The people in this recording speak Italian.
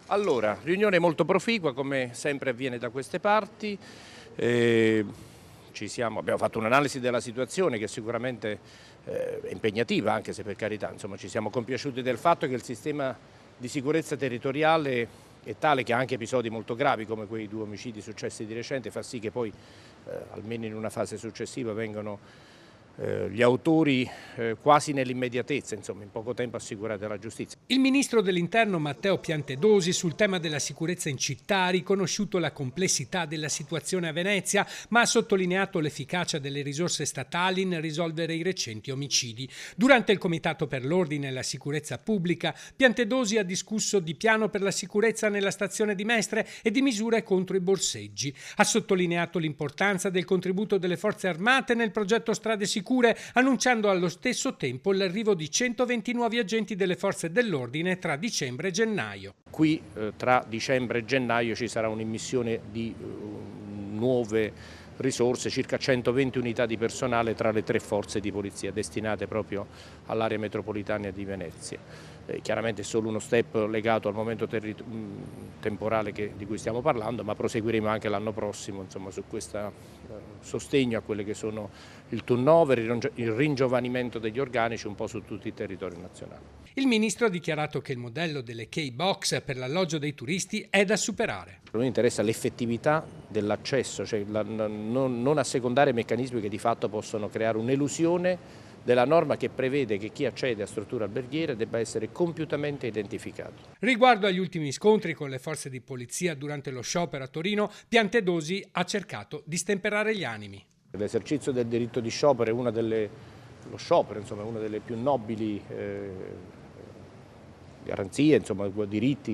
Allora, riunione molto proficua, come sempre avviene da queste parti. Abbiamo fatto un'analisi della situazione che sicuramente è impegnativa, anche se per carità, insomma, ci siamo compiaciuti del fatto che il sistema di sicurezza territoriale è tale che anche episodi molto gravi come quei 2 omicidi successi di recente fa sì che poi, almeno in una fase successiva, vengano gli autori quasi nell'immediatezza, insomma, in poco tempo assicurati alla giustizia. Il ministro dell'Interno Matteo Piantedosi sul tema della sicurezza in città ha riconosciuto la complessità della situazione a Venezia, ma ha sottolineato l'efficacia delle risorse statali nel risolvere i recenti omicidi. Durante il Comitato per l'Ordine e la Sicurezza Pubblica, Piantedosi ha discusso di piano per la sicurezza nella stazione di Mestre e di misure contro i borseggi. Ha sottolineato l'importanza del contributo delle forze armate nel progetto Strade Sicure, annunciando allo stesso tempo l'arrivo di 120 nuovi agenti delle forze dell'ordine tra dicembre e gennaio. Qui tra dicembre e gennaio ci sarà un'immissione di nuove risorse, circa 120 unità di personale tra le 3 forze di polizia destinate proprio all'area metropolitana di Venezia. Chiaramente è solo uno step legato al momento temporale di cui stiamo parlando, ma proseguiremo anche l'anno prossimo, insomma, su questo sostegno a quelli che sono il turnover, il ringiovanimento degli organici un po' su tutto il territorio nazionale. Il ministro ha dichiarato che il modello delle K-Box per l'alloggio dei turisti è da superare. A noi interessa l'effettività dell'accesso, cioè non assecondare meccanismi che di fatto possono creare un'elusione della norma che prevede che chi accede a strutture alberghiere debba essere compiutamente identificato. Riguardo agli ultimi scontri con le forze di polizia durante lo sciopero a Torino, Piantedosi ha cercato di stemperare gli animi. L'esercizio del diritto di sciopero è una delle più nobili garanzie, insomma, diritti